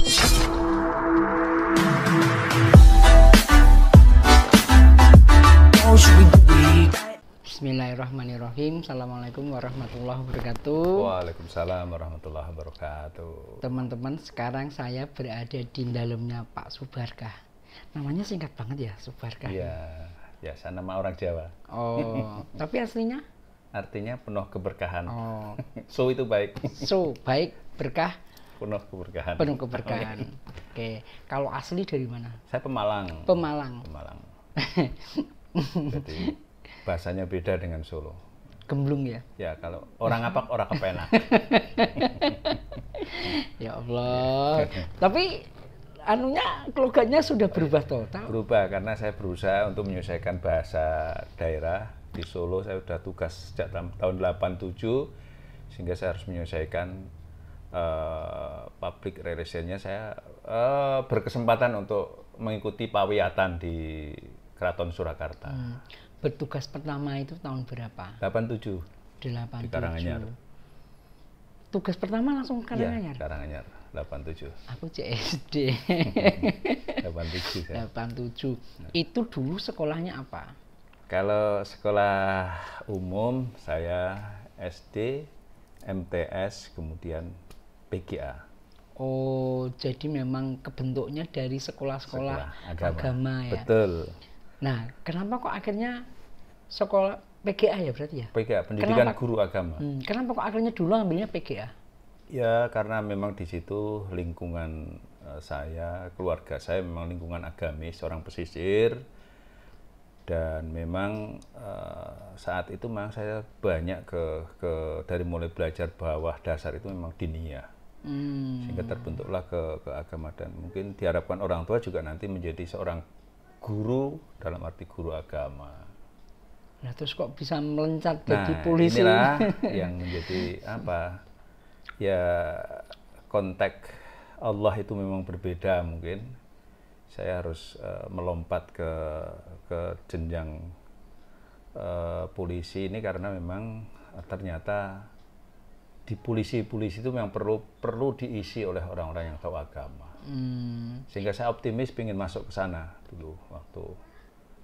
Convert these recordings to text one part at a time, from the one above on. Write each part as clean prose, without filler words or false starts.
Bismillahirrahmanirrahim. Assalamualaikum warahmatullahi wabarakatuh. Waalaikumsalam warahmatullahi wabarakatuh. Teman-teman, sekarang saya berada di dalamnya Pak Subarkah. Namanya singkat banget ya, Subarkah. Iya, biasa nama orang Jawa. Oh, tapi aslinya? Artinya penuh keberkahan. Oh, So itu baik. so baik, berkah, Penuh keberkahan. penuh keberkahan. Oke, kalau asli dari mana? Saya Pemalang. Pemalang. Pemalang. Jadi bahasanya beda dengan Solo. Gemblung ya? Ya, kalau orang Apak, orang kepenak. Ya Allah. Tapi anunya logatnya sudah berubah total. Berubah karena saya berusaha untuk menyelesaikan bahasa daerah. Di Solo saya sudah tugas sejak tahun 87, sehingga saya harus menyelesaikan public relation-nya. Saya berkesempatan untuk mengikuti pawiyatan di Keraton Surakarta. Bertugas pertama itu tahun berapa? 87 87. di Karanganyar. Tugas pertama langsung ke Karanganyar? Iya, Karanganyar, 87. Aku CSD. 87 saya. 87. Itu dulu sekolahnya apa? Kalau sekolah umum saya SD, MTS, kemudian PGA. Oh, jadi memang kebentuknya dari sekolah-sekolah agama ya? Betul. Nah, kenapa kok akhirnya sekolah PGA ya berarti ya? PGA, pendidikan guru agama. Kenapa kok akhirnya dulu ambilnya PGA? Ya, karena memang di situ lingkungan saya, keluarga saya memang lingkungan agamis, orang pesisir. Dan memang saat itu memang saya banyak dari mulai belajar bawah dasar itu memang diniyah. Sehingga terbentuklah ke agama, dan mungkin diharapkan orang tua juga nanti menjadi seorang guru dalam arti guru agama. Nah, terus kok bisa meloncat jadi polisi? Inilah yang menjadi apa? Ya, konteks Allah itu memang berbeda mungkin. Saya harus melompat ke jenjang polisi ini karena memang ternyata di polisi itu memang perlu diisi oleh orang-orang yang tahu agama. Sehingga saya optimis ingin masuk ke sana dulu.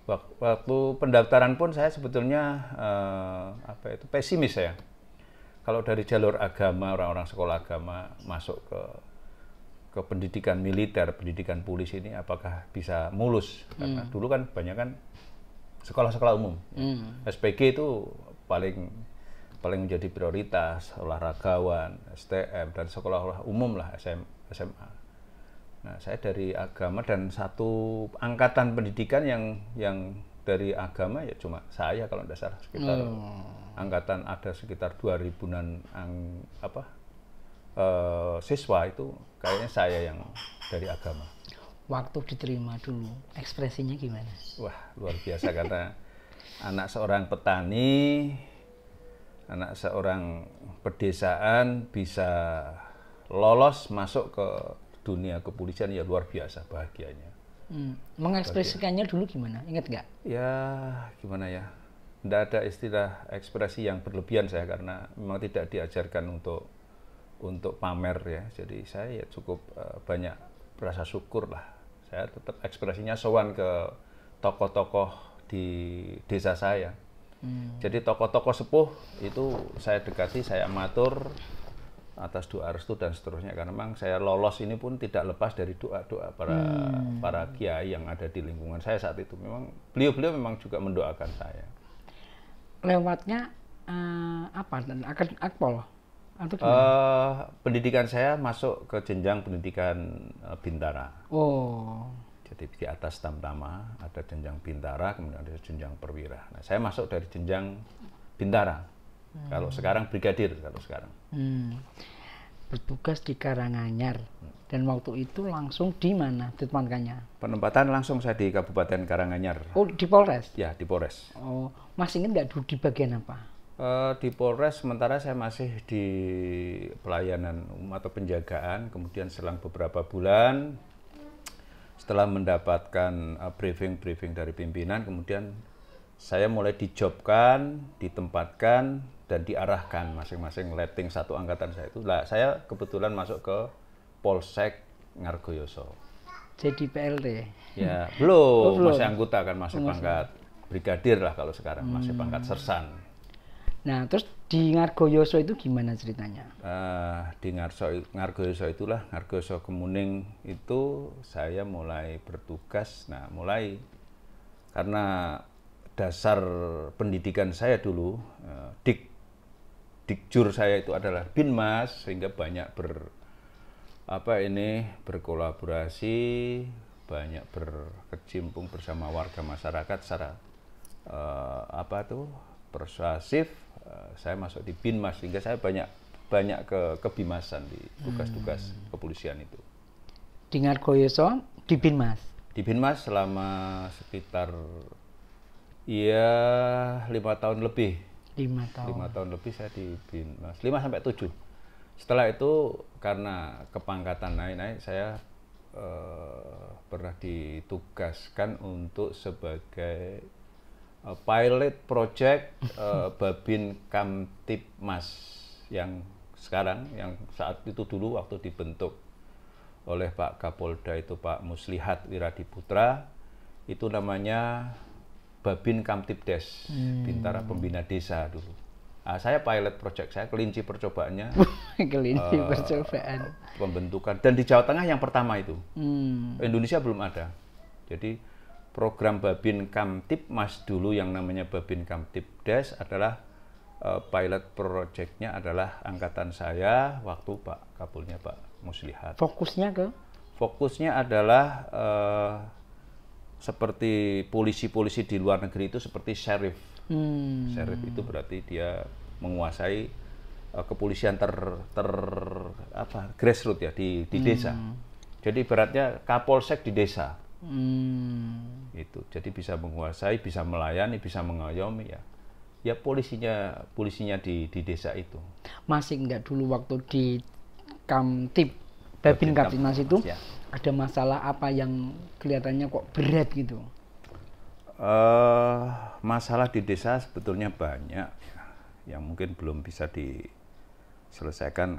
Waktu pendaftaran pun saya sebetulnya pesimis saya. Kalau dari jalur agama, orang-orang sekolah agama masuk ke pendidikan militer, pendidikan polisi ini apakah bisa mulus? Karena dulu kan banyak kan sekolah-sekolah umum. SPG itu paling menjadi prioritas, olahragawan, STM, dan sekolah umum lah, SMA. Nah, saya dari agama, dan satu angkatan pendidikan yang dari agama ya cuma saya kalau tidak salah, sekitar angkatan ada sekitar 2000-an siswa itu kayaknya saya yang dari agama. Waktu diterima dulu, ekspresinya gimana? Wah, luar biasa karena anak seorang petani, anak seorang pedesaan bisa lolos masuk ke dunia kepolisian, ya luar biasa bahagianya. Mengekspresikannya dulu gimana? Ingat nggak? Ya, gimana ya? Tidak ada istilah ekspresi yang berlebihan saya, karena memang tidak diajarkan untuk pamer ya. Jadi saya ya cukup banyak rasa syukur lah. Saya tetap ekspresinya sowan ke tokoh-tokoh di desa saya. Jadi tokoh-tokoh sepuh itu saya dekati, saya matur atas doa restu dan seterusnya, karena memang saya lolos ini pun tidak lepas dari doa-doa para kiai yang ada di lingkungan saya saat itu. Memang beliau memang juga mendoakan saya. Lewatnya apa, dan akpol atau pendidikan saya masuk ke jenjang pendidikan bintara. Oh, jadi di atas tamtama ada jenjang bintara, kemudian ada jenjang perwira. Nah, saya masuk dari jenjang bintara. Kalau sekarang brigadir, kalau sekarang. Bertugas di Karanganyar, dan waktu itu langsung di mana ditempatkannya? Penempatan langsung saya di Kabupaten Karanganyar. Oh, di Polres? Ya, di Polres. Oh, masih ingat nggak di bagian apa? Di Polres sementara saya masih di pelayanan atau penjagaan, kemudian selang beberapa bulan setelah mendapatkan briefing dari pimpinan, kemudian saya mulai dijobkan, ditempatkan, dan diarahkan masing-masing letting satu angkatan saya itu. Lah, saya kebetulan masuk ke Polsek Ngargoyoso. Jadi PLT? Ya, belum, belum. masih anggota kan, masih pangkat brigadir lah kalau sekarang, masih pangkat sersan. Nah, terus di Ngargoyoso itu gimana ceritanya? Di Ngargoyoso itulah, Ngargoyoso Kemuning itu saya mulai bertugas. Nah, mulai karena dasar pendidikan saya dulu, dikjur saya itu adalah Binmas, sehingga banyak berkolaborasi, banyak berkecimpung bersama warga masyarakat secara persuasif. Saya masuk di Binmas, sehingga saya banyak kebimasan di tugas-tugas kepolisian itu. Di Ngargoyoso di Binmas? Di Binmas selama sekitar 5 tahun lebih. 5 tahun. 5 tahun lebih saya di Binmas, 5 sampai 7. Setelah itu karena kepangkatan naik-naik, saya pernah ditugaskan untuk sebagai pilot project Babin Kamtibmas yang sekarang, yang saat itu dulu waktu dibentuk oleh Pak Kapolda itu Pak Muslihat Wiradiputra, itu namanya Babin Kamtibdes, Bintara Pembina Desa dulu. Saya pilot project, saya kelinci percobaannya. Kelinci percobaan. Pembentukan, dan di Jawa Tengah yang pertama itu. Indonesia belum ada. Jadi program Babin Kamtibmas dulu yang namanya Babin Kamtibdes adalah pilot projectnya adalah angkatan saya waktu Pak Kapolnya Pak Muslihat. Fokusnya adalah seperti polisi-polisi di luar negeri itu seperti sheriff. Sheriff itu berarti dia menguasai kepolisian grassroots ya di desa. Jadi ibaratnya Kapolsek di desa. Itu. Jadi bisa menguasai, bisa melayani, bisa mengayomi ya. Ya polisinya di desa itu. Masih enggak dulu waktu di Babin Kamtibmas itu ya, ada masalah apa yang kelihatannya kok berat gitu? Masalah di desa sebetulnya banyak ya, yang mungkin belum bisa diselesaikan.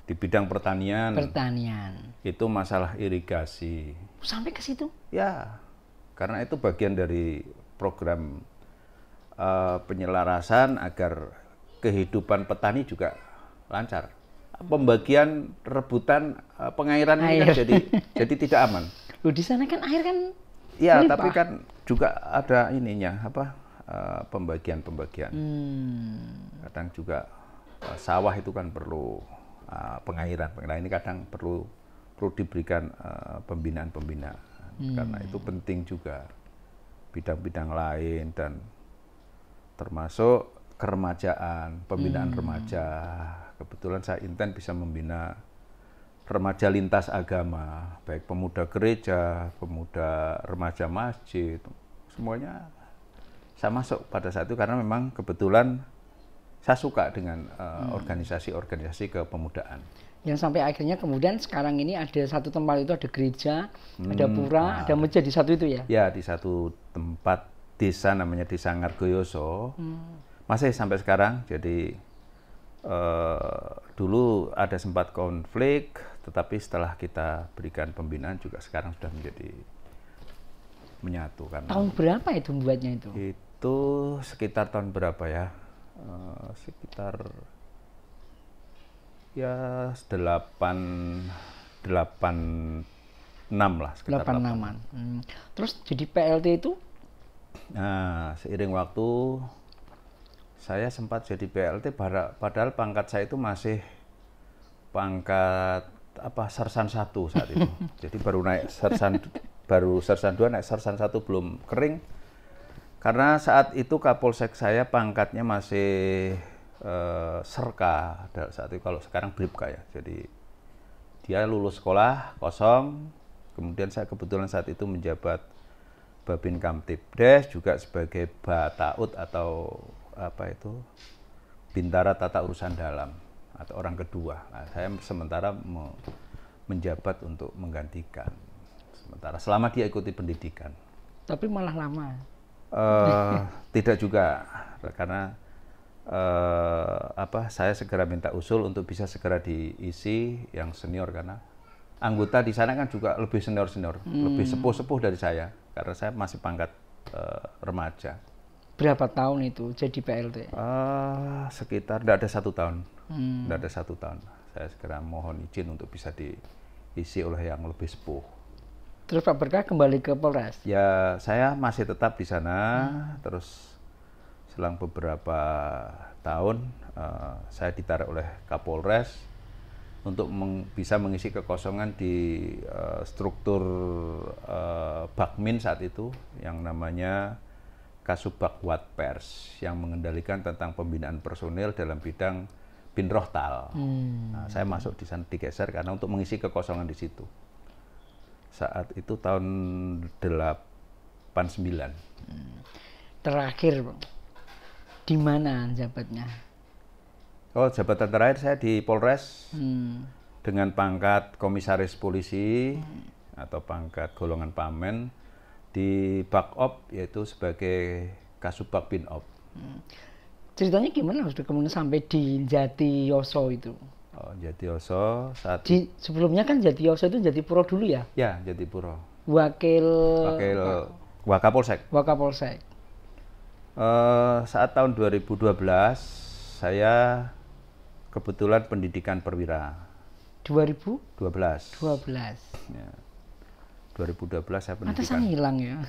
Di bidang pertanian. Itu masalah irigasi. Sampai ke situ? Ya, karena itu bagian dari program penyelarasan agar kehidupan petani juga lancar. Pembagian rebutan pengairan ini kan jadi tidak aman. Loh, di sana kan air kan ya, tapi kan juga ada ininya pembagian. Kadang juga sawah itu kan perlu pengairan. Nah, ini kadang perlu diberikan pembinaan karena itu penting juga. Bidang-bidang lain dan termasuk keremajaan, pembinaan remaja. Kebetulan saya intent bisa membina remaja lintas agama, baik pemuda gereja, pemuda remaja masjid, semuanya saya masuk pada saat itu karena memang kebetulan saya suka dengan organisasi-organisasi kepemudaan. Yang sampai akhirnya kemudian sekarang ini ada satu tempat itu ada gereja, ada pura, ada masjid di satu itu ya? Ya, di satu tempat desa namanya Desa Ngargoyoso. Masih sampai sekarang. Jadi dulu ada sempat konflik, tetapi setelah kita berikan pembinaan juga sekarang sudah menjadi menyatu. Karena tahun berapa itu buatnya itu? Itu sekitar tahun berapa ya? Sekitar ya 86 lah, sekitar 86-an. Terus jadi PLT itu? Nah, seiring waktu saya sempat jadi PLT, padahal pangkat saya itu masih pangkat sersan 1 saat itu. Jadi baru naik sersan 2, naik sersan 1 belum kering. Karena saat itu Kapolsek saya pangkatnya masih Serka saat itu, kalau sekarang Bribka ya. Jadi dia lulus sekolah kosong, kemudian saya kebetulan saat itu menjabat Babin Kamtibdes juga sebagai Bataut atau Bintara Tata Urusan Dalam atau orang kedua. Nah, saya sementara menjabat untuk menggantikan sementara selama dia ikuti pendidikan. Tapi malah lama. Tidak juga, karena saya segera minta usul untuk bisa segera diisi yang senior, karena anggota di sana kan juga lebih senior-senior, lebih sepuh-sepuh dari saya, karena saya masih pangkat remaja. Berapa tahun itu jadi PLT? Sekitar tidak ada 1 tahun, tidak ada 1 tahun. Saya segera mohon izin untuk bisa diisi oleh yang lebih sepuh. Terus Pak Berkah kembali ke Polres? Ya, saya masih tetap di sana. Terus selang beberapa tahun saya ditarik oleh Kapolres untuk bisa mengisi kekosongan di struktur Bakmin saat itu yang namanya Kasubag Watpers yang mengendalikan tentang pembinaan personil dalam bidang Binrohtal. Nah, saya masuk di sana, digeser karena untuk mengisi kekosongan di situ. Saat itu tahun 89. Terakhir, Bang, di mana jabatnya? Oh, jabatan terakhir saya di Polres dengan pangkat komisaris polisi atau pangkat golongan pamen di Bakop, yaitu sebagai Kasubag Binop. Ceritanya gimana harus kemudian sampai di Jatiyoso itu? Oh, Jatiyoso saat sebelumnya kan Jatiyoso itu Jatipuro dulu ya? Ya, Jatipuro. Wakil Wakapolsek. Wakapolsek. Saat tahun 2012 saya kebetulan pendidikan perwira. 2012. Ya. 2012 saya pendidikan. Pantesan hilang ya.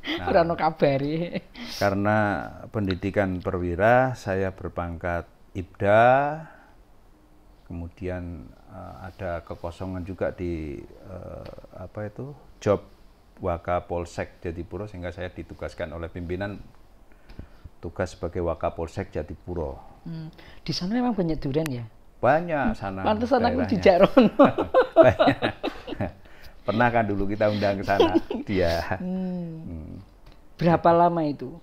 Ora ono kabari. Karena pendidikan perwira saya berpangkat Ibda. Kemudian ada kekosongan juga di job Wakapolsek Jatipuro, sehingga saya ditugaskan oleh pimpinan tugas sebagai Wakapolsek Jatipuro. Di sana memang banyak durian ya? Banyak sana. Pantesan aku dijak rono. Pernah kan dulu kita undang ke sana dia. Berapa lama itu?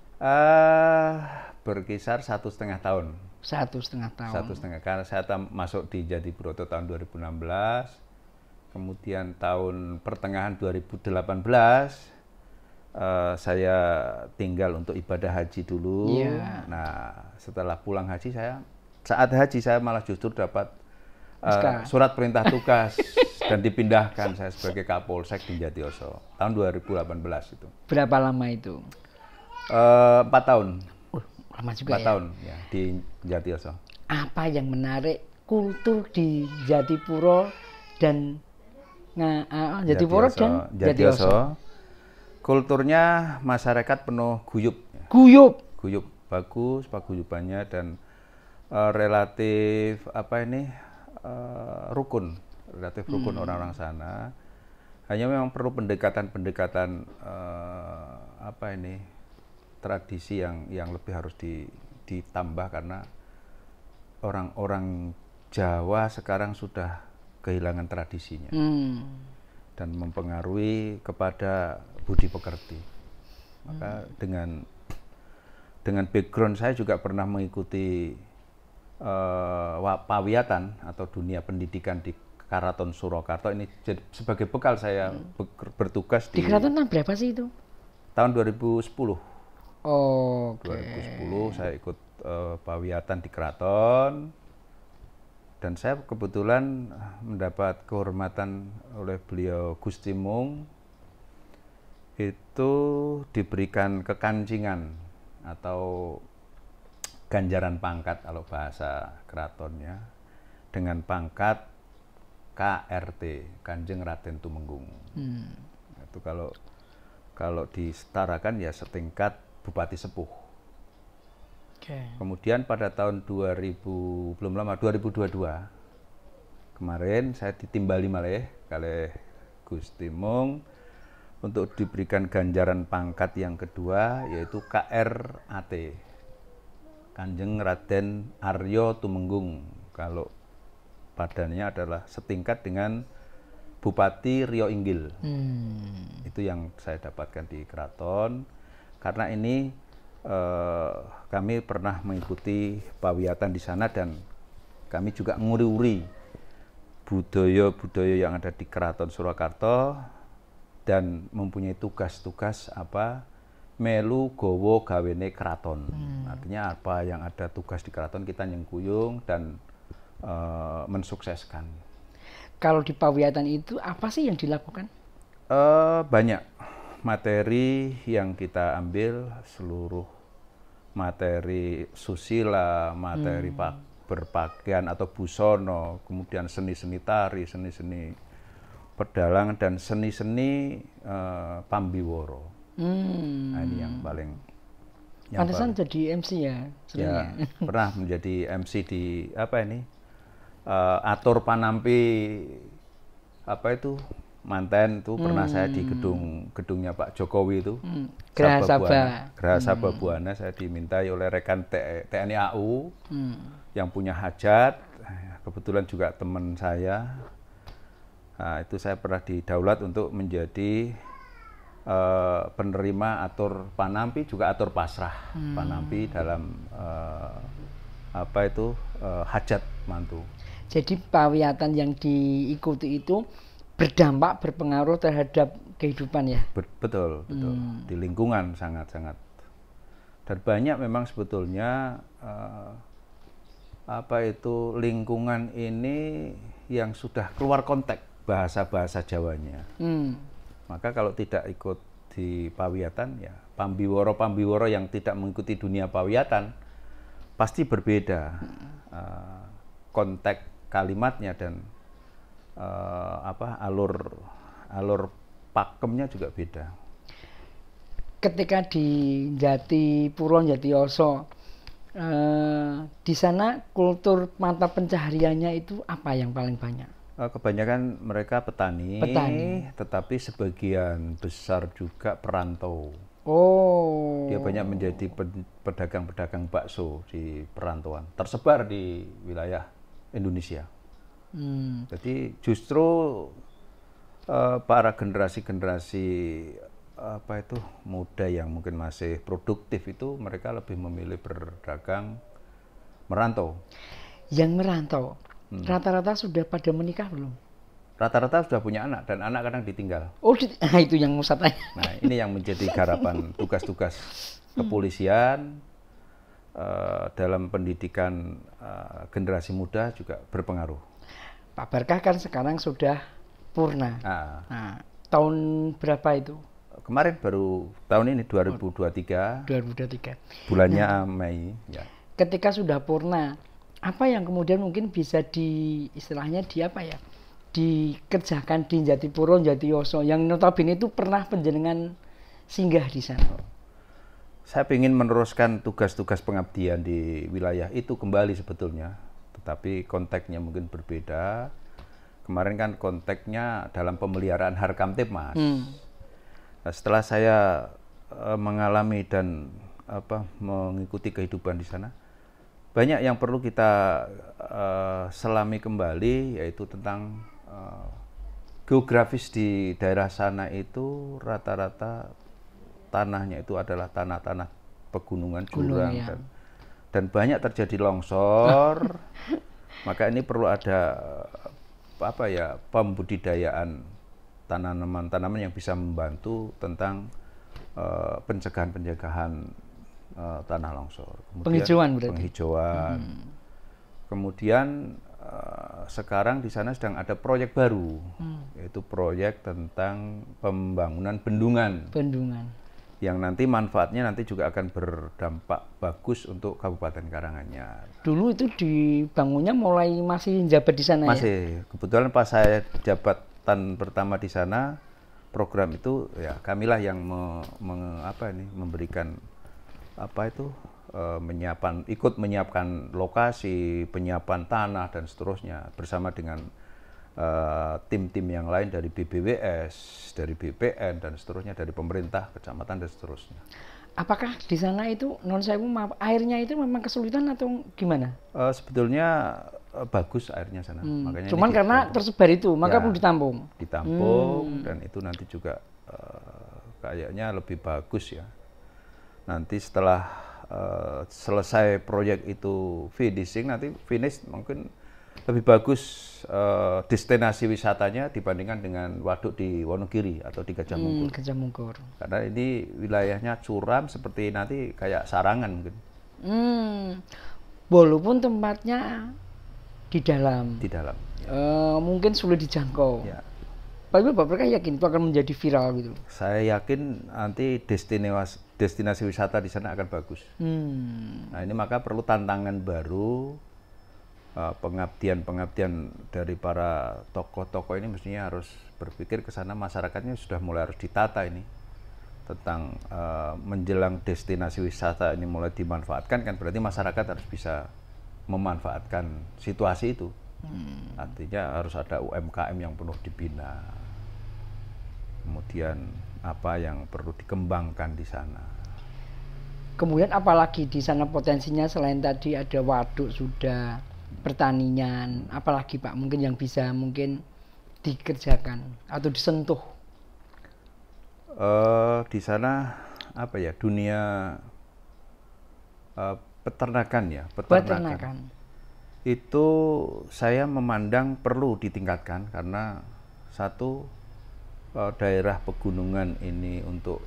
Berkisar 1,5 tahun. 1,5 tahun. 1,5, karena saya masuk di Jatipuro tahun 2016, kemudian tahun pertengahan 2018 saya tinggal untuk ibadah haji dulu. Yeah. Nah, setelah pulang haji saat haji saya malah justru dapat surat perintah tugas dan dipindahkan saya sebagai Kapolsek di Jatiyoso tahun 2018 itu. Berapa lama itu? 4 tahun. Lama juga 4 tahun ya di Jatiyoso. Apa yang menarik kultur di Jatipuro dan Jatipuro dan Jatiyoso? Kulturnya masyarakat penuh guyup. Guyup, bagus paguyubannya, dan relatif rukun orang-orang sana. Hanya memang perlu pendekatan tradisi yang lebih harus ditambah, karena orang-orang Jawa sekarang sudah kehilangan tradisinya dan mempengaruhi kepada budi pekerti. Maka dengan background saya juga pernah mengikuti pawiatan atau dunia pendidikan di Karaton Surakarta. Ini sebagai bekal saya bertugas di Karaton tahun berapa sih itu? Tahun 2010. Oh, okay. 2010 saya ikut pawiatan di Keraton, dan saya kebetulan mendapat kehormatan oleh beliau Gusti Mung, itu diberikan kekancingan atau ganjaran pangkat kalau bahasa keratonnya, dengan pangkat KRT, Kanjeng Raden Tumenggung. Itu kalau disetarakan ya setingkat Bupati Sepuh. Kemudian pada tahun 2022 kemarin saya ditimbali malih kalih Gusti Mung untuk diberikan ganjaran pangkat yang kedua, yaitu KRAT, Kanjeng Raden Aryo Tumenggung. Kalau badannya adalah setingkat dengan Bupati Rio Inggil. Itu yang saya dapatkan di Keraton. Karena ini kami pernah mengikuti pawiatan di sana, dan kami juga nguri-uri budaya-budaya yang ada di Keraton Surakarta, dan mempunyai tugas-tugas melu gowo gawene keraton. Artinya apa yang ada tugas di keraton kita nyengkuyung dan mensukseskan. Kalau di Pawiatan itu apa sih yang dilakukan? Banyak materi yang kita ambil, seluruh materi susila, materi berpakaian atau busono, kemudian seni-seni tari, seni-seni pedalangan, dan seni-seni pambiworo. Nah, ini yang paling. Pantesan jadi MC ya, ya pernah menjadi MC di apa ini, atur panampi apa itu manten itu, pernah saya di gedungnya Pak Jokowi itu, Geraha Sabah Buana, saya dimintai oleh rekan TNI AU yang punya hajat, kebetulan juga teman saya. Nah, itu saya pernah didaulat untuk menjadi penerima atur panampi, juga atur pasrah panampi dalam apa itu hajat mantu. Jadi Pawiatan yang diikuti itu berdampak, berpengaruh terhadap kehidupan ya? Betul. Di lingkungan sangat-sangat. Dan banyak memang sebetulnya apa itu lingkungan ini yang sudah keluar konteks bahasa-bahasa Jawanya. Maka kalau tidak ikut di Pawiatan, ya pambiworo-pambiworo yang tidak mengikuti dunia Pawiatan pasti berbeda konteks kalimatnya, dan alur pakemnya juga beda. Ketika di Jatipuro, Jatiyoso, di sana kultur mata pencahariannya itu apa yang paling banyak? Kebanyakan mereka petani, tetapi sebagian besar juga perantau. Dia banyak menjadi pedagang-pedagang bakso di perantauan, tersebar di wilayah Indonesia. Jadi justru para generasi-generasi apa itu muda yang mungkin masih produktif itu, mereka lebih memilih berdagang merantau. Yang merantau rata-rata sudah pada menikah belum? Rata-rata sudah punya anak, dan anak kadang ditinggal. Itu yang mau saya tanya. Nah, ini yang menjadi garapan tugas-tugas kepolisian dalam pendidikan generasi muda juga berpengaruh. Pak Barkah kan sekarang sudah purna. Nah, tahun berapa itu? Kemarin baru tahun ini 2023. 2023. Bulannya Mei. Ya. Ketika sudah purna, apa yang kemudian mungkin bisa istilahnya dikerjakan di Jatipuro, Jatiyoso, yang notabene itu pernah panjenengan singgah di sana? Saya ingin meneruskan tugas-tugas pengabdian di wilayah itu kembali sebetulnya, tetapi konteksnya mungkin berbeda. Kemarin kan konteksnya dalam pemeliharaan Harkamtipmas. Nah, setelah saya mengalami dan mengikuti kehidupan di sana, banyak yang perlu kita selami kembali, yaitu tentang geografis di daerah sana itu rata-rata tanahnya itu adalah tanah-tanah pegunungan, jurang, ya. Dan banyak terjadi longsor. Maka ini perlu ada pembudidayaan tanaman-tanaman yang bisa membantu tentang pencegahan tanah longsor. Kemudian, penghijauan. Kemudian sekarang di sana sedang ada proyek baru, yaitu proyek tentang pembangunan bendungan. Yang nanti manfaatnya nanti juga akan berdampak bagus untuk Kabupaten Karanganyar. Dulu itu dibangunnya mulai masih jabat di sana? Masih. Kebetulan pas saya jabatan pertama di sana, program itu ya kamilah yang memberikan ikut menyiapkan lokasi, penyiapan tanah dan seterusnya, bersama dengan tim-tim yang lain dari BBWS, dari BPN dan seterusnya, dari pemerintah, kecamatan dan seterusnya. Apakah di sana itu airnya itu memang kesulitan atau gimana? Sebetulnya bagus airnya sana. Makanya cuman karena tersebar itu, maka perlu ditampung. Dan itu nanti juga kayaknya lebih bagus ya. Nanti setelah selesai proyek itu finish mungkin lebih bagus destinasi wisatanya dibandingkan dengan waduk di Wonogiri atau di Gajah Mungkur. Karena ini wilayahnya curam seperti nanti kayak Sarangan mungkin. Walaupun tempatnya Di dalam. Di dalam. Mungkin sulit dijangkau. Ya. Tapi Bapak yakin itu akan menjadi viral gitu? Saya yakin nanti destinasi wisata di sana akan bagus. Nah ini maka perlu tantangan baru, pengabdian dari para tokoh-tokoh ini mestinya harus berpikir ke sana, masyarakatnya sudah mulai harus ditata ini tentang menjelang destinasi wisata ini mulai dimanfaatkan, kan berarti masyarakat harus bisa memanfaatkan situasi itu. Artinya harus ada UMKM yang penuh dibina, kemudian apa yang perlu dikembangkan di sana. Kemudian apalagi di sana potensinya selain tadi ada waduk sudah, pertanian, apalagi Pak mungkin yang bisa mungkin dikerjakan atau disentuh? Di sana apa ya, dunia peternakan ya, peternakan. Itu saya memandang perlu ditingkatkan karena satu, daerah pegunungan ini untuk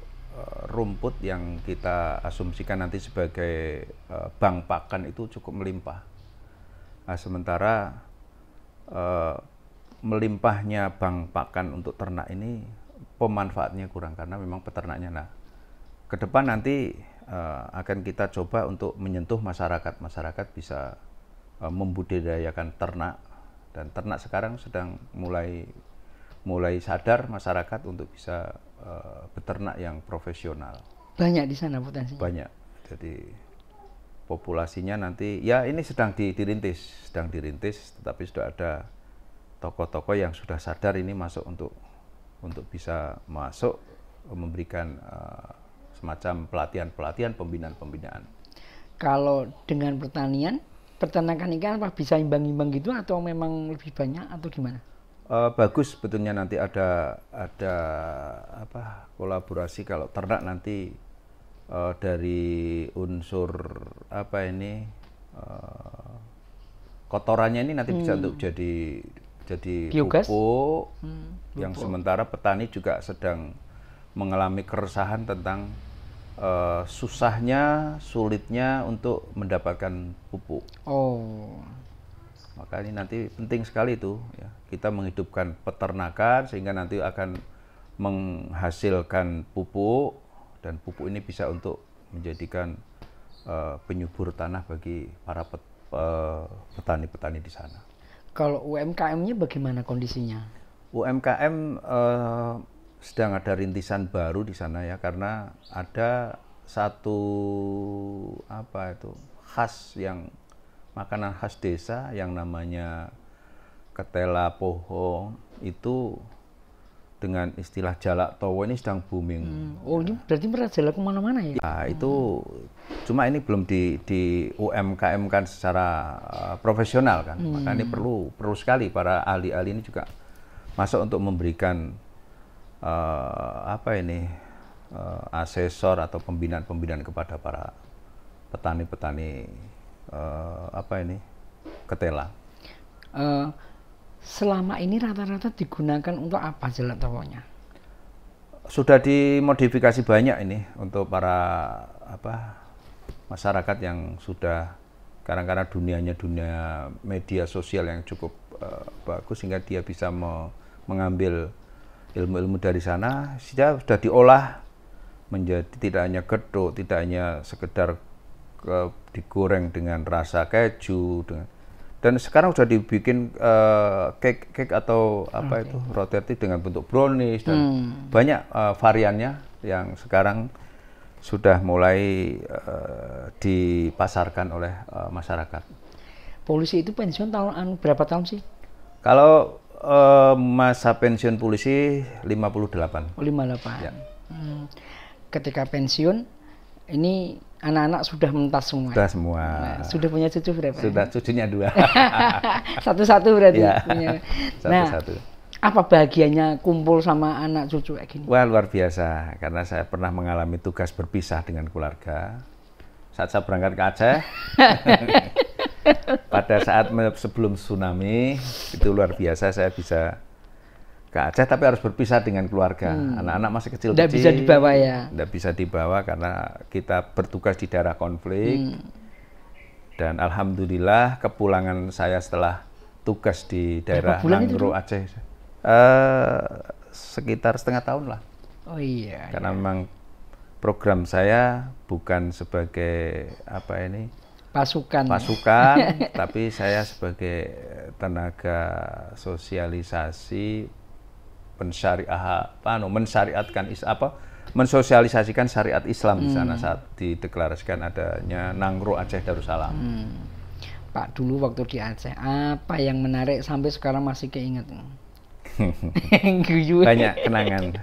rumput yang kita asumsikan nanti sebagai bank pakan itu cukup melimpah. Nah, sementara melimpahnya bank pakan untuk ternak ini pemanfaatnya kurang karena memang peternaknya. Nah, ke depan nanti akan kita coba untuk menyentuh masyarakat bisa membudidayakan ternak, dan ternak sekarang sedang mulai sadar masyarakat untuk bisa beternak yang profesional. Banyak di sana potensinya. Banyak. Jadi populasinya nanti ya ini sedang dirintis, tetapi sudah ada tokoh-tokoh yang sudah sadar ini masuk untuk bisa masuk memberikan semacam pelatihan, pembinaan. Kalau dengan peternakan ikan apa bisa imbang-imbang gitu atau memang lebih banyak atau gimana? Bagus sebetulnya nanti ada kolaborasi kalau ternak nanti dari unsur kotorannya ini nanti bisa untuk jadi biogas? Pupuk yang sementara petani juga sedang mengalami keresahan tentang sulitnya untuk mendapatkan pupuk. Maka ini nanti penting sekali itu ya, kita menghidupkan peternakan sehingga nanti akan menghasilkan pupuk, dan pupuk ini bisa untuk menjadikan penyubur tanah bagi para petani-petani di sana. Kalau UMKM-nya bagaimana kondisinya? UMKM sedang ada rintisan baru di sana ya, karena ada satu makanan khas desa yang namanya ketela pohong, itu dengan istilah jalak towo ini sedang booming. Ini berarti merajalela kemana-mana ya? Nah, itu cuma ini belum di UMKM kan secara profesional kan. Maka ini perlu sekali para ahli-ahli ini juga masuk untuk memberikan asesor atau pembinaan kepada para petani-petani ketela. Selama ini rata-rata digunakan untuk apa jalak towonya? Sudah dimodifikasi banyak ini untuk para masyarakat yang sudah kadang-kadang dunia media sosial yang cukup bagus sehingga dia bisa mengambil ilmu-ilmu dari sana. Sudah diolah menjadi tidak hanya geduk, tidak hanya sekedar digoreng dengan rasa keju, dan sekarang sudah dibikin cake atau roti dengan bentuk brownies, dan banyak variannya yang sekarang sudah mulai dipasarkan oleh masyarakat. Polisi itu pensiun berapa tahun sih? Kalau masa pensiun polisi 58. 58. Ya. Ketika pensiun, ini anak-anak sudah mentas semua. Sudah semua. Nah, sudah punya cucu berapa? Sudah, cucunya 2. Satu-satu berarti. Ya, punya. satu-satu. Apa bahagianya kumpul sama anak cucu kayak gini? Wah, luar biasa, karena saya pernah mengalami tugas berpisah dengan keluarga saat saya berangkat ke Aceh. Pada saat sebelum tsunami itu luar biasa, saya bisa ke Aceh tapi harus berpisah dengan keluarga. Anak-anak masih kecil-kecil. Tidak bisa dibawa ya? Tidak bisa dibawa karena kita bertugas di daerah konflik. Dan alhamdulillah kepulangan saya setelah tugas di daerah Nangro Aceh. Sekitar setengah tahun lah. Oh iya. Karena memang program saya bukan sebagai pasukan, tapi saya sebagai tenaga sosialisasi mensosialisasikan syariat Islam di sana saat dideklarasikan adanya Nangro Aceh Darussalam. Pak, dulu waktu di Aceh apa yang menarik sampai sekarang masih keinget? Banyak kenangan.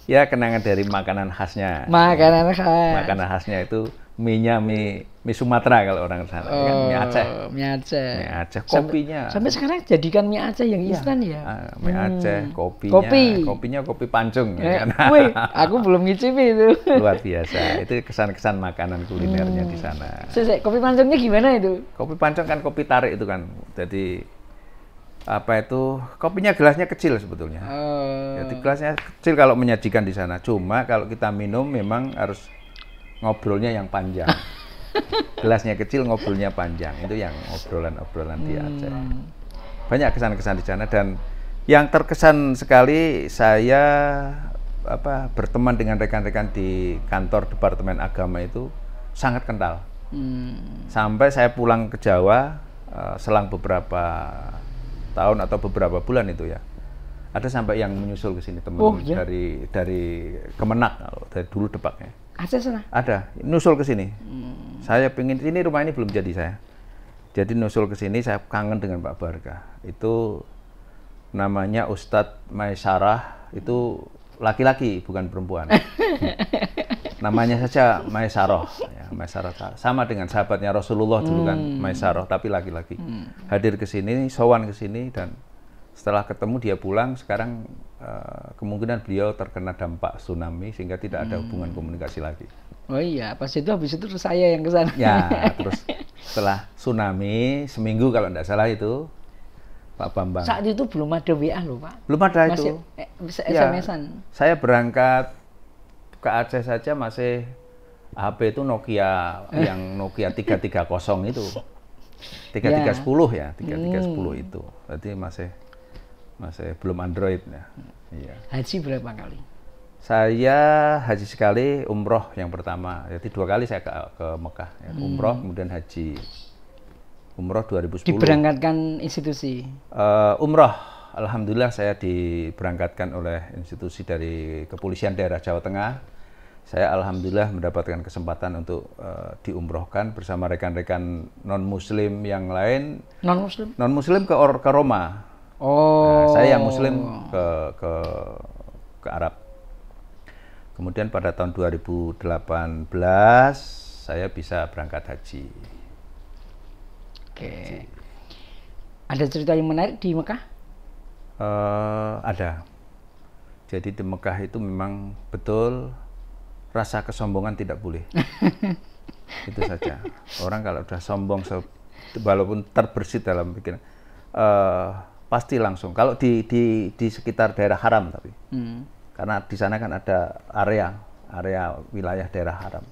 Ya, kenangan dari makanan khasnya. Makanan khas. Makanan khasnya itu mie Sumatera kalau orang sana, kan mie Aceh. Mie Aceh. Mie Aceh, kopinya. Sampai sekarang jadikan mie Aceh yang instan ya. Mie Aceh, kopinya kopi pancung. Kan? Wih, aku belum ngicipi itu. Luar biasa. Itu kesan-kesan makanan kulinernya di sana. Kopi pancungnya gimana itu? Kopi pancung kan kopi tarik itu kan. Jadi kopinya gelasnya kecil sebetulnya. Jadi gelasnya kecil kalau menyajikan di sana. Cuma kalau kita minum memang harus ngobrolnya yang panjang. Gelasnya kecil, ngobrolnya panjang. Itu yang obrolan-obrolan di Aceh. Banyak kesan-kesan di sana, dan yang terkesan sekali saya berteman dengan rekan-rekan di kantor Departemen Agama itu sangat kental. Sampai saya pulang ke Jawa selang beberapa tahun atau beberapa bulan itu ya. Ada sampai yang menyusul ke sini teman-teman dari Kemenak, dari dulu Depaknya. Aceh sana? Ada, nusul ke sini. Saya pengen rumah ini belum jadi saya. Jadi nusul ke sini, saya kangen dengan Pak Barkah. Itu namanya Ustadz Maisarah, itu laki-laki bukan perempuan. Namanya saja Maisarah, ya, Maisarah. Sama dengan sahabatnya Rasulullah dulu kan, Maisarah, tapi laki-laki. Hadir ke sini, sowan ke sini, dan setelah ketemu dia pulang. Sekarang kemungkinan beliau terkena dampak tsunami sehingga tidak ada hubungan komunikasi lagi. Oh iya, habis itu saya yang ke sana. Ya, terus setelah tsunami seminggu kalau tidak salah itu Pak Bambang. Saat itu belum ada WA loh Pak. Belum ada itu. SMS-an. Ya, saya berangkat ke Aceh saja masih HP itu Nokia yang Nokia 330 itu. 3310 ya, 3310 itu. Berarti masih belum Android ya. Iya. Haji berapa kali? Saya haji sekali, umroh yang pertama. Jadi 2 kali saya ke Mekah. Ya. Umroh kemudian haji. Umroh 2010. Diberangkatkan institusi? Umroh, alhamdulillah saya diberangkatkan oleh institusi dari Kepolisian Daerah Jawa Tengah. Saya alhamdulillah mendapatkan kesempatan untuk diumrohkan bersama rekan-rekan non-muslim yang lain. Non-muslim? Non-muslim ke Roma. Nah, saya yang muslim ke Arab. Kemudian pada tahun 2018 saya bisa berangkat haji. Oke. Ada cerita yang menarik di Mekah? Ada. Jadi di Mekah itu memang betul rasa kesombongan tidak boleh. Itu saja. Orang kalau udah sombong, walaupun terbersit dalam pikiran, pasti langsung. Kalau di sekitar daerah haram tapi, karena di sana kan ada area wilayah daerah haram.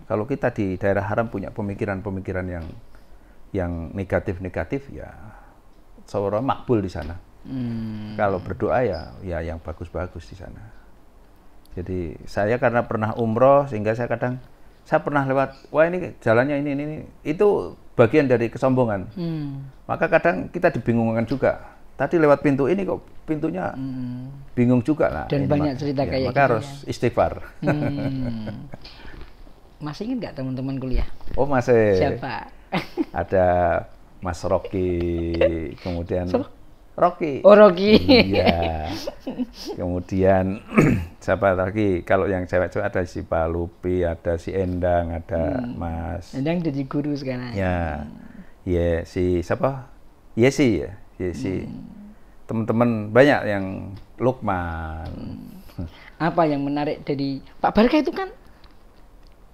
Kalau kita di daerah haram punya pemikiran-pemikiran yang negatif-negatif, ya seorang makbul di sana. Kalau berdoa ya yang bagus-bagus di sana. Jadi saya karena pernah umroh sehingga saya pernah lewat, wah ini jalannya ini itu bagian dari kesombongan. Maka kadang kita dibingungkan juga. Tadi lewat pintu ini kok pintunya bingung juga lah. Dan banyak cerita kayak maka harus istighfar. Masih ingat nggak teman-teman kuliah? Oh masih. Siapa? Ada Mas Rocky, kemudian Rocky. Oh Rocky. Iya. Kemudian siapa lagi? Kalau yang cewek-cewek ada si Pak Lupi, ada si Endang, ada Mas. Endang jadi guru sekarang. Ya. Ya si siapa? Yesi ya. Yesi. Teman-teman banyak yang Lukman. Apa yang menarik dari Pak Barkah itu kan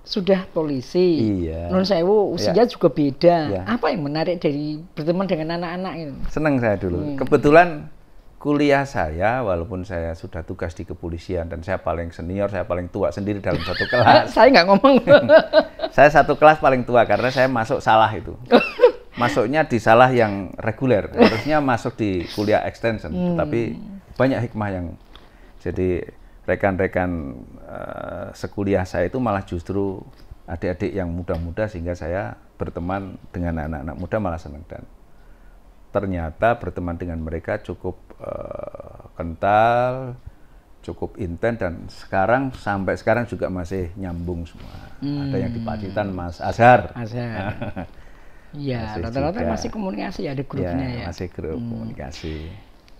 sudah polisi. Iya. Nun sewu usia juga beda. Iya. Apa yang menarik dari berteman dengan anak-anak itu? Senang saya dulu. Kebetulan kuliah saya, walaupun saya sudah tugas di kepolisian dan saya paling senior, saya paling tua sendiri dalam satu kelas. Saya nggak ngomong. Saya satu kelas paling tua karena saya masuk salah itu. masuknya di salah yang reguler, harusnya masuk di kuliah extension, tapi banyak hikmah yang jadi rekan-rekan sekuliah saya itu malah justru adik-adik yang muda-muda, sehingga saya berteman dengan anak-anak muda malah senang, dan ternyata berteman dengan mereka cukup kental, cukup intens, dan sampai sekarang juga masih nyambung semua. Ada yang di Pacitan, Mas Azhar. Iya, rata-rata masih komunikasi, ada grupnya ya. Masih grup komunikasi.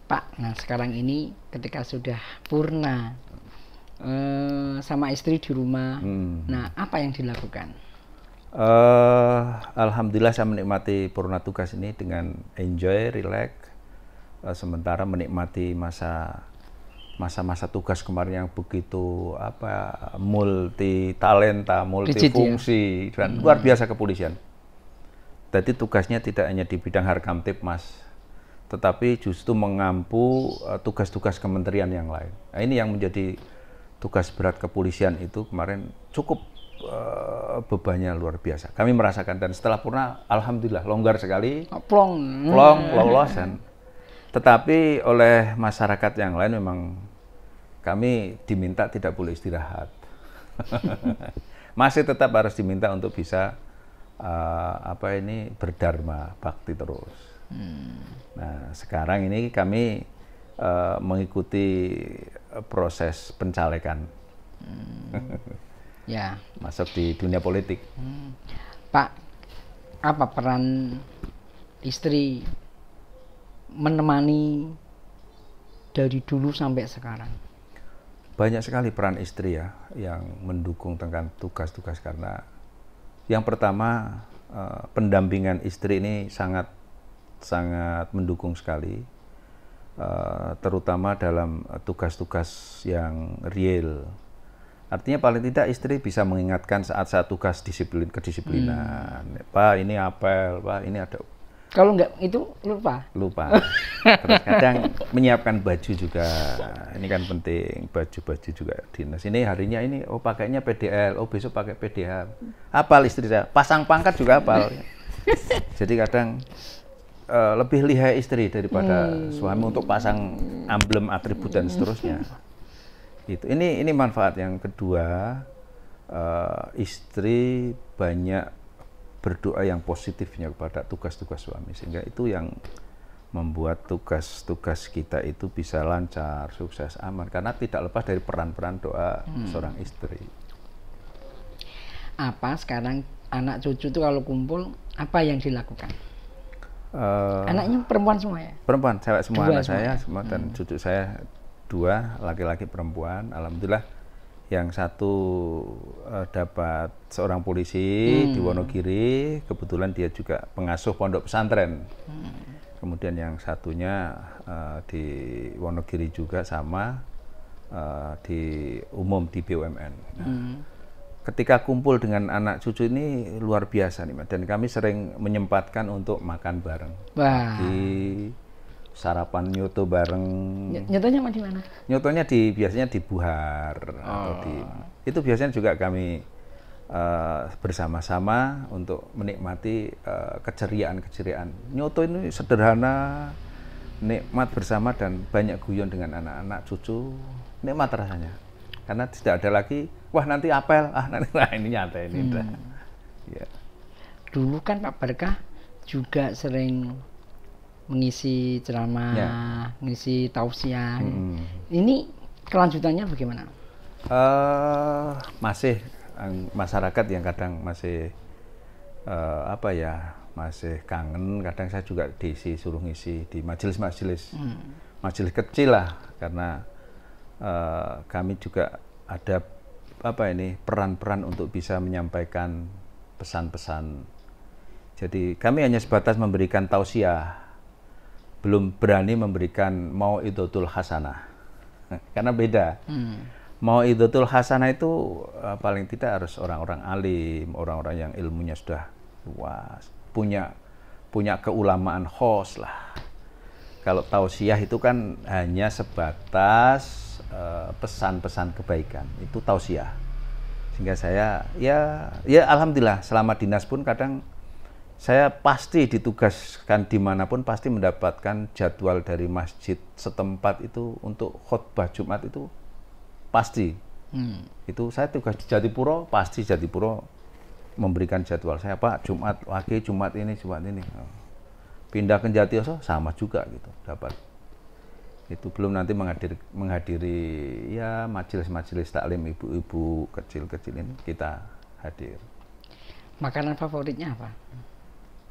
Pak, nah sekarang ini ketika sudah purna sama istri di rumah, nah apa yang dilakukan? Alhamdulillah saya menikmati purna tugas ini dengan enjoy, relax, sementara menikmati masa-masa tugas kemarin yang begitu multi talenta, multifungsi, dan luar biasa kepolisian. Jadi tugasnya tidak hanya di bidang Harkamtib, tetapi justru mengampu tugas-tugas kementerian yang lain. Nah, ini yang menjadi tugas berat kepolisian itu kemarin, cukup bebannya luar biasa. Kami merasakan, dan setelah purna, alhamdulillah longgar sekali, plong, lolosan. Tetapi oleh masyarakat yang lain memang kami diminta tidak boleh istirahat. Masih tetap harus diminta untuk bisa berdharma bakti terus. Nah, sekarang ini kami mengikuti proses pencalekan. Ya. Masuk di dunia politik. Pak, apa peran istri menemani dari dulu sampai sekarang? Banyak sekali peran istri ya yang mendukung tentang tugas-tugas, karena yang pertama pendampingan istri ini sangat mendukung sekali, terutama dalam tugas-tugas yang real. Artinya paling tidak istri bisa mengingatkan saat-saat tugas kedisiplinan. Pak, ini apel, Pak, ini ada. Kalau enggak itu lupa. Terus kadang menyiapkan baju juga, ini kan penting, baju-baju juga dinas. Ini harinya ini, pakainya PDL, besok pakai PDH. Hafal istri saya, pasang pangkat juga hafal. Jadi kadang lebih lihai istri daripada suami untuk pasang emblem, atribut dan seterusnya. Gitu. Ini manfaat yang kedua, istri banyak berdoa yang positifnya kepada tugas-tugas suami, sehingga itu yang membuat tugas-tugas kita itu bisa lancar, sukses, aman, karena tidak lepas dari peran-peran doa seorang istri. Apa sekarang anak cucu itu kalau kumpul apa yang dilakukan? Anaknya perempuan semua ya? Perempuan, cewek semua, Dua anak semua. saya semua, dan cucu saya 2, laki-laki perempuan. Alhamdulillah yang satu dapat seorang polisi di Wonogiri, kebetulan dia juga pengasuh pondok pesantren. Kemudian yang satunya di Wonogiri juga sama, di umum di BUMN. Ketika kumpul dengan anak cucu ini luar biasa nih, dan kami sering menyempatkan untuk makan bareng. Pagi, sarapan nyoto bareng. Nyotonya di mana? Nyotonya biasanya di Buhar atau itu biasanya juga kami bersama-sama untuk menikmati keceriaan. Nyoto ini sederhana, nikmat bersama, dan banyak guyon dengan anak-anak cucu, nikmat rasanya. Karena tidak ada lagi, wah nanti apel, ini nyantai ini. Ya. Dulu kan Pak Barkah juga sering mengisi ceramah, mengisi tausiah. Ini kelanjutannya bagaimana? Masih masyarakat yang kadang masih masih kangen. Kadang saya juga disuruh ngisi di majelis-majelis, majelis kecil lah, karena kami juga ada peran-peran untuk bisa menyampaikan pesan-pesan. Jadi kami hanya sebatas memberikan tausiah, belum berani memberikan mau'idotul hasanah, karena beda. Mau'idotul hasanah itu paling tidak harus orang-orang alim, orang-orang yang ilmunya sudah luas, punya keulamaan khos lah. Kalau tausiah itu kan hanya sebatas pesan-pesan kebaikan, itu tausiah. Sehingga saya ya alhamdulillah selama dinas pun kadang Saya pasti ditugaskan dimanapun pasti mendapatkan jadwal dari masjid setempat itu untuk khutbah Jumat itu pasti. Itu saya tugas di Jatipuro, pasti Jatipuro memberikan jadwal saya, Pak, Jumat Wage, Jumat ini. Pindah ke Jatiyoso sama juga gitu dapat. Itu belum nanti menghadiri ya majelis-majelis taklim ibu-ibu kecil-kecil ini kita hadir. Makanan favoritnya apa?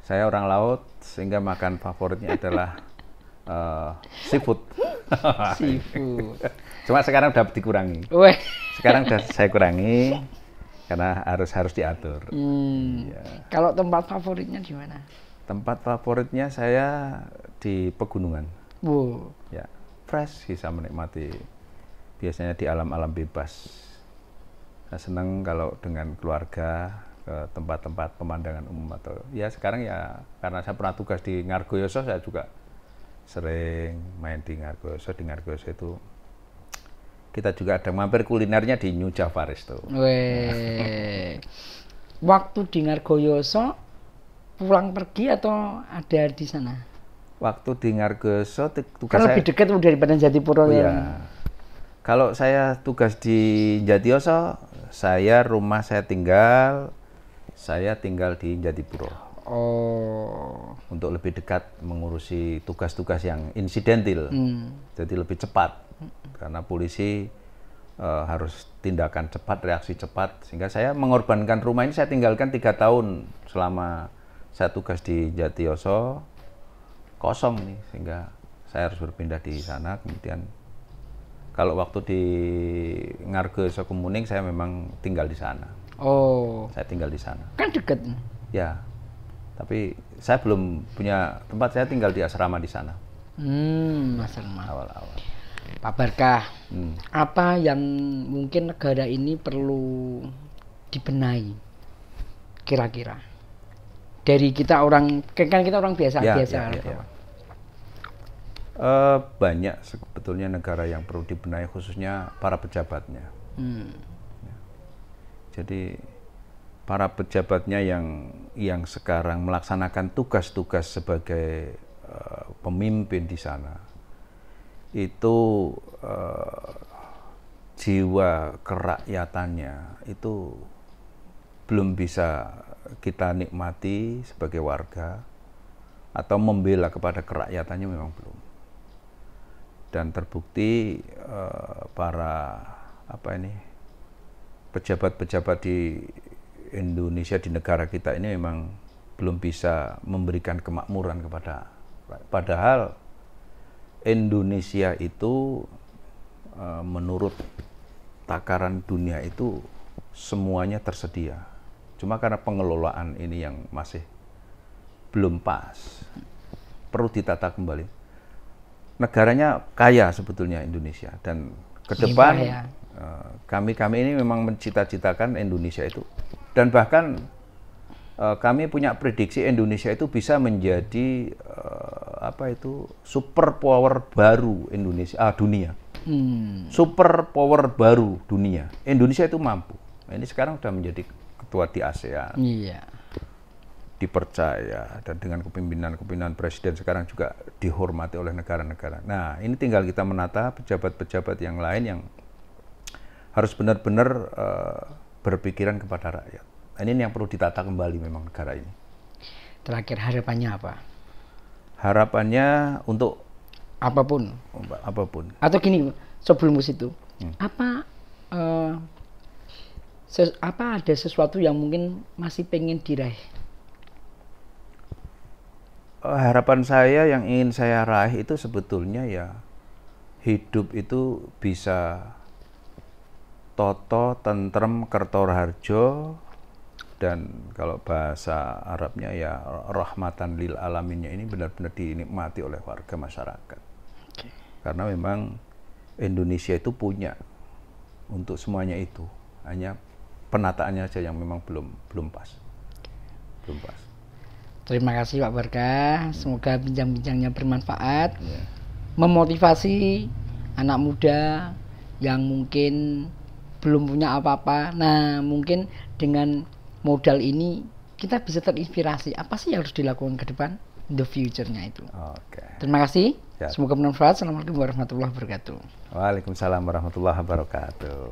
Saya orang laut sehingga makan favoritnya adalah seafood. Seafood. Cuma sekarang udah dikurangi. Weh. Sekarang udah saya kurangi karena harus diatur. Ya. Kalau tempat favoritnya di mana? Tempat favoritnya saya di pegunungan. Wow. Ya, fresh, bisa menikmati. Biasanya di alam-alam bebas. Saya senang kalau dengan keluarga ke tempat-tempat pemandangan umum atau ya sekarang ya karena saya pernah tugas di Ngargoyoso, saya juga sering main di Ngargoyoso. Di Ngargoyoso itu kita juga ada mampir kulinernya di New Java Resto. Weh. Waktu di Ngargoyoso pulang pergi atau ada di sana? Waktu di Ngargoyoso tugas kan lebih dekat daripada Jatipuro ya. Kalau saya tugas di Jatiyoso, rumah saya tinggal di Jatipuro. Oh. Untuk lebih dekat mengurusi tugas-tugas yang insidentil. Jadi lebih cepat. Karena polisi harus tindakan cepat, reaksi cepat. Sehingga saya mengorbankan rumah ini, saya tinggalkan 3 tahun selama saya tugas di Jatiyoso. Kosong nih, sehingga saya harus berpindah di sana. Kemudian kalau waktu di Ngargoyoso Kemuning saya memang tinggal di sana. Oh. Saya tinggal di sana. Kan dekat. Ya. Tapi saya belum punya tempat, saya tinggal di asrama di sana. Asrama. Awal-awal. Pak Barkah, apa yang mungkin negara ini perlu dibenahi kira-kira? Dari kita orang, kan kita orang biasa. Banyak sebetulnya negara yang perlu dibenahi, khususnya para pejabatnya. Jadi para pejabatnya yang sekarang melaksanakan tugas-tugas sebagai pemimpin di sana, itu jiwa kerakyatannya itu belum bisa kita nikmati sebagai warga, atau membela kepada kerakyatannya memang belum. Dan terbukti para pejabat-pejabat di Indonesia, di negara kita ini memang belum bisa memberikan kemakmuran kepada rakyat. Padahal Indonesia itu menurut takaran dunia itu semuanya tersedia. Cuma karena pengelolaan ini yang masih belum pas, perlu ditata kembali. Negaranya kaya sebetulnya Indonesia, dan ke depan kami ini memang mencita-citakan Indonesia itu, dan bahkan kami punya prediksi Indonesia itu bisa menjadi super power baru dunia. Super power baru dunia. Indonesia itu mampu. Ini sekarang sudah menjadi ketua di ASEAN. Iya. Dipercaya, dan dengan kepemimpinan presiden sekarang juga dihormati oleh negara-negara. Nah, ini tinggal kita menata pejabat-pejabat yang lain yang harus benar-benar berpikiran kepada rakyat. Ini yang perlu ditata kembali memang negara ini. Terakhir, harapannya apa? Harapannya untuk apapun. Atau gini, sebelum itu, apa ada sesuatu yang mungkin masih pengen diraih? Harapan saya yang ingin saya raih itu sebetulnya ya hidup itu bisa toto, tentrem, kertorharjo, dan kalau bahasa Arabnya ya rahmatan lil alaminnya ini benar-benar dinikmati oleh warga masyarakat. Okay. Karena memang Indonesia itu punya untuk semuanya itu, hanya penataannya aja yang memang belum pas. Terima kasih Pak Barkah, semoga bincang-bincangnya bermanfaat, memotivasi anak muda yang mungkin belum punya apa-apa. Nah, mungkin dengan modal ini kita bisa terinspirasi apa sih yang harus dilakukan ke depan, the future-nya itu. Oke. Terima kasih. Ya. Semoga bermanfaat. Assalamualaikum warahmatullahi wabarakatuh. Waalaikumsalam warahmatullahi wabarakatuh.